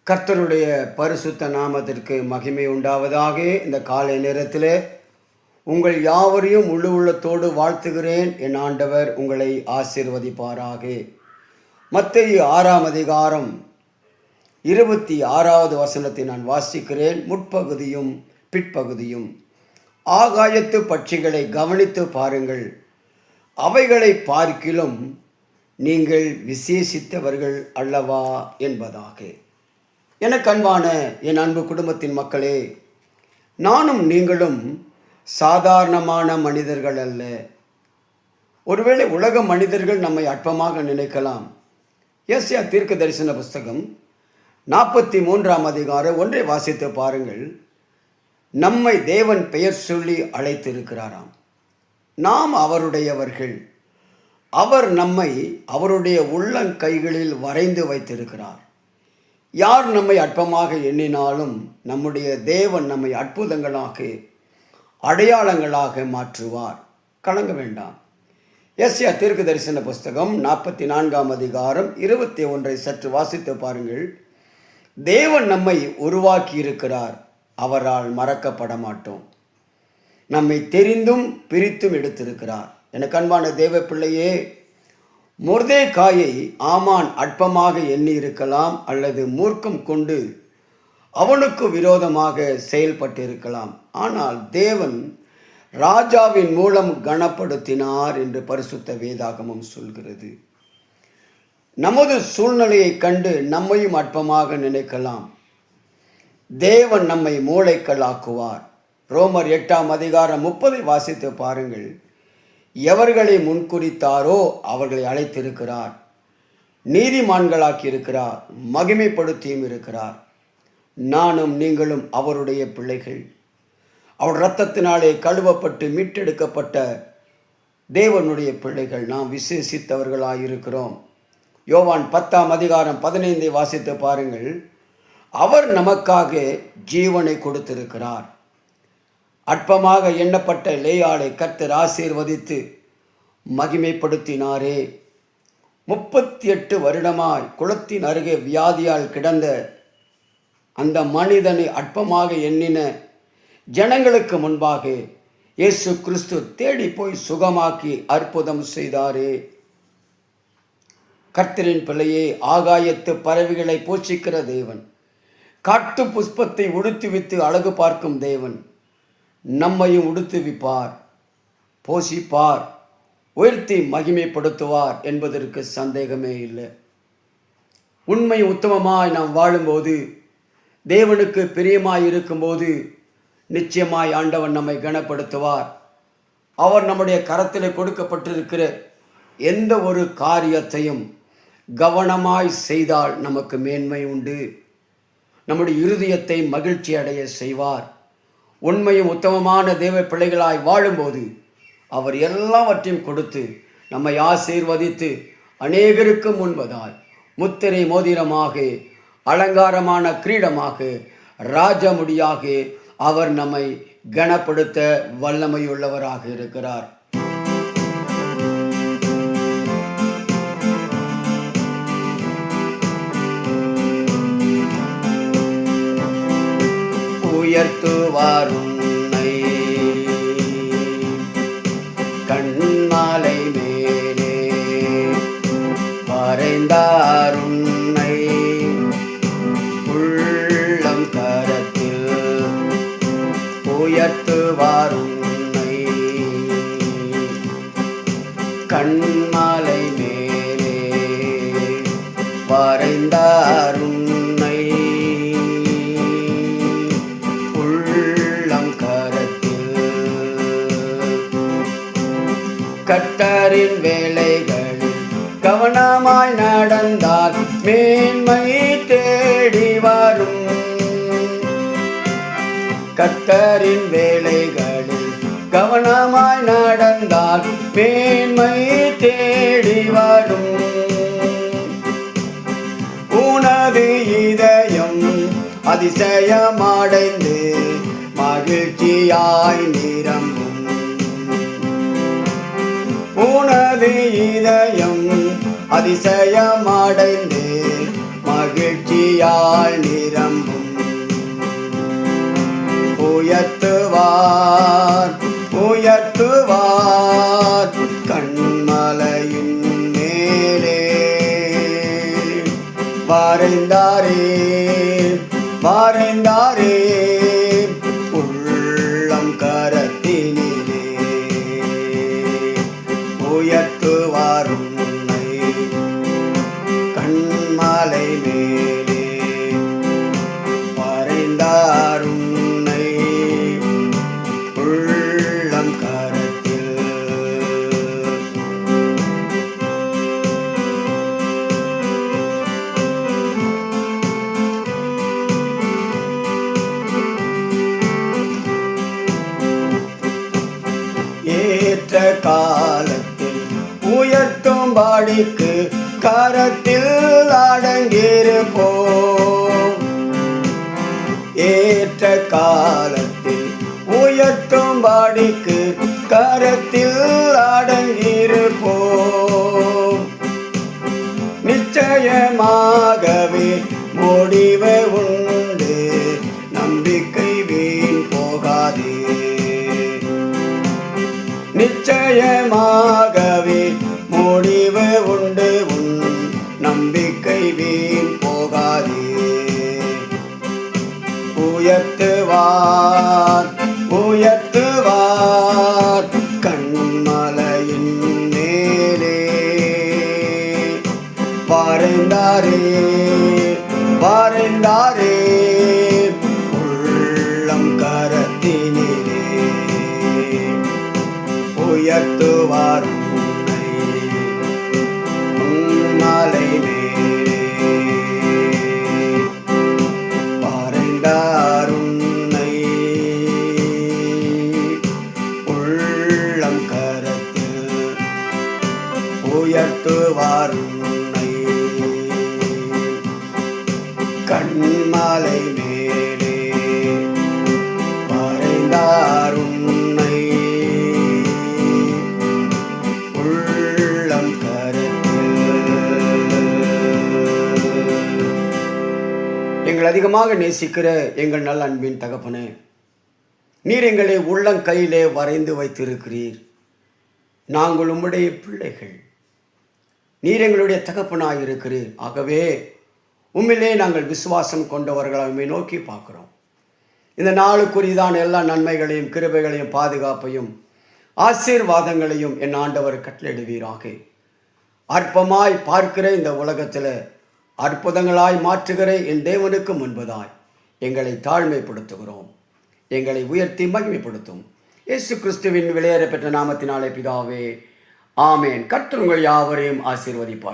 கர்த்தருடைய பரிசுத்த நாமத்திற்கு மகிமை உண்டாவதாக. இந்த காலை நேரத்தில் உங்கள் யாவரையும் முழு உள்ளத்தோடு வாழ்த்துகிறேன். என் ஆண்டவர் உங்களை ஆசீர்வதிப்பாராக. மத்தேயு 6ஆம் அதிகாரம் 26வது வசனத்தை நான் வாசிக்கிறேன். முற்பகுதியும் பிற்பகுதியும். ஆகாயத்து பட்சிகளை கவனித்து பாருங்கள், அவைகளை பார்க்கிலும் நீங்கள் விசேஷித்தவர்கள் அல்லவா என்பதாக. எனக்கு அன்பான என் அன்பு குடும்பத்தின் மக்களே, நானும் நீங்களும் சாதாரணமான மனிதர்கள் அல்ல. ஒருவேளை உலக மனிதர்கள் நம்மை அற்பமாக நினைக்கலாம். ஏசாயா தீர்க்க தரிசன புஸ்தகம் 43ஆம் அதிகாரம் 1 வாசித்து பாருங்கள். நம்மை தேவன் பெயர் சொல்லி அழைத்திருக்கிறாராம். நாம் அவருடையவர்கள். அவர் நம்மை அவருடைய உள்ளங்கைகளில் வரைந்து வைத்திருக்கிறார். யார் நம்மை அற்பமாக எண்ணினாலும் நம்முடைய தேவன் நம்மை அற்புதங்களாக, அடையாளங்களாக மாற்றுவார். கலங்க வேண்டாம். ஏசாயா தீர்க்க தரிசன புஸ்தகம் 44ஆம் அதிகாரம் 21 சற்று வாசித்து பாருங்கள். தேவன் நம்மை உருவாக்கி இருக்கிறார். அவரால் மறக்கப்பட மாட்டோம். நம்மை தெரிந்தும் பிரித்தும் எடுத்திருக்கிறார். எனக்கு அன்பான தேவ பிள்ளையே, மொர்தெகாயை ஆமான் அற்பமாக எண்ணி இருக்கலாம், அல்லது மூர்க்கம் கொண்டு அவனுக்கு விரோதமாக செயல்பட்டு இருக்கலாம். ஆனால் தேவன் ராஜாவின் மூலம் கனப்படுத்தினார் என்று பரிசுத்த வேதாகமம் சொல்கிறது. நமது சூழ்நிலையை கண்டு நம்மையும் அற்பமாக நினைக்கலாம். தேவன் நம்மை மூளைக்கல்லாக்குவார். ரோமர் 8ஆம் அதிகாரம் 30 வாசித்து பாருங்கள். எவர்களை முன்குறித்தாரோ அவர்களை அழைத்திருக்கிறார், நீதிமான்களாக்கி இருக்கிறார், மகிமைப்படுத்தியும் இருக்கிறார். நானும் நீங்களும் அவருடைய பிள்ளைகள். அவர் இரத்தத்தினாலே கழுவப்பட்டு மீட்டெடுக்கப்பட்ட தேவனுடைய பிள்ளைகள். நாம் விசேஷித்தவர்களாயிருக்கிறோம். யோவான் 10ஆம் அதிகாரம் 15 வாசித்து பாருங்கள். அவர் நமக்காக ஜீவனை கொடுத்திருக்கிறார். அற்பமாக எண்ணப்பட்ட லேயாளை கர்த்தர் ஆசீர்வதித்து மகிமைப்படுத்தினாரே. 38 வருடமாய் குளத்தின் அருகே வியாதியால் கிடந்த அந்த மனிதனை அற்பமாக எண்ணின ஜனங்களுக்கு முன்பாக இயேசு கிறிஸ்து தேடி போய் சுகமாக்கி அற்புதம் செய்தாரே. கர்த்தரின் பிள்ளையே, ஆகாயத்து பறவைகளை போஷிக்கிற தேவன், காட்டு புஷ்பத்தை உடுத்துவித்து அழகு பார்க்கும் தேவன் நம்மையும் உடுத்துவிப்பார், போஷிப்பார், உயர்த்தி மகிமைப்படுத்துவார் என்பதற்கு சந்தேகமே இல்லை. உண்மை உத்தமமாய் நாம் வாழும்போது, தேவனுக்கு பிரியமாய் இருக்கும்போது நிச்சயமாய் ஆண்டவன் நம்மை கனப்படுத்துவார். அவர் நம்முடைய கரத்தில் கொடுக்கப்பட்டிருக்கிற எந்த ஒரு காரியத்தையும் கவனமாய் செய்தால் நமக்கு மேன்மை உண்டு. நம்முடைய இருதயத்தை மகிழ்ச்சி அடைய செய்வார். உண்மையும் உத்தமமான தேவ பிள்ளைகளாய் வாழும்போது அவர் எல்லாவற்றையும் கொடுத்து நம்மை ஆசீர்வதித்து அநேகருக்கு முன்பதாய் முத்திரை மோதிரமாக, அலங்காரமான கிரீடமாக, ராஜமுடியாக அவர் நம்மை கனப்படுத்த வல்லமையுள்ளவராக இருக்கிறார். உயர்த்துவார் உன்னை கண்மாலை மேலே, வரைந்தார் உன்னை உள்ளம் கரத்தில். உயர்த்துவார் உன்னை கண்மாலை மேலே, வரைந்தார் உன்னை கர்த்தரின் வேலைகளில் கவனமாய் நடந்தால் மேன்மை தேடி வரும். கர்த்தரின் வேலைகளில் கவனமாய் நடந்தால் மேன்மை தேடி வரும். உனது இதயம் அதிசயமடைந்து மகிழ்ச்சியாய் நிரம்பும். உனது இதயம் அதிசயமடைந்து மகிழ்ச்சியால் நிரம்பும். உயர்த்துவார் உயர்த்துவார் கண்மலையின் மேலே. வரைந்தாரே வரைந்தாரே உள்ளம் கரத்தினிலே. உயர்த்துவார் உன்னை கண்மலை மேலே. வரைந்தார் உன்னை உள்ளம் கரத்தில். ஏற்ற காலத்தில் உயர்த்தும் பாடிக்கு கரத்தில் அடங்கியிருப்போம். ஏற்ற காலத்தில் உயர்த்தும் பாடிக்கு கரத்தில் அடங்கியிருப்போம். நிச்சயமாகவே முடிவு உண்டு, நம்பிக்கை வீண் போகாதே. நிச்சயமாகவே முடிவு உண்டு, உன் நம்பிக்கை வீண் போகாதே. உயர்த்துவார் உயர்த்துவார் கண்மலையின் மேலே. வரைந்தாரே வரைந்தாரே உள்ளம் கரத்தினிலே. உயர்த்துவார் உன்னை மலை மேலே. வரைந்தார் உன்னை உள்ளம் கரத்தில். உயர்த்துவார் உன்னை கண்மலை மேலே. வரைந்தார் உன்னை உள்ளம் கரத்தில். எங்கள் அதிகமாக நேசிக்கிற எங்கள் நல்ல அன்பின் தகப்பனே, நீர் எங்களை உள்ளங்கையிலே வரைந்து வைத்திருக்கிறீர். நாங்கள் உம்முடைய பிள்ளைகள். நீர் எங்களுடைய தகப்பனாய் இருக்கிறீர். ஆகவே உம்மிலே நாங்கள் விசுவாசம் கொண்டவர்களாக உம்மை நோக்கி பார்க்கிறோம். இந்த நாளுக்குரியதான எல்லா நன்மைகளையும் கிருபைகளையும் பாதுகாப்பையும் ஆசீர்வாதங்களையும் என் ஆண்டவர் கட்டளையிடுவீராக. அற்பமாய் பார்க்கிற இந்த உலகத்தில் அற்புதங்களாய் மாற்றுகிற என் தேவனுக்கு முன்பதாய் எங்களை தாழ்மைப்படுத்துகிறோம். எங்களை உயர்த்தி மகிமைப்படுத்தும் இயேசு கிறிஸ்துவின் விலையேற பெற்ற நாமத்தினாலே பிதாவே, ஆமேன். கர்த்தர் உங்கள் யாவரையும் ஆசீர்வதிப்பார்.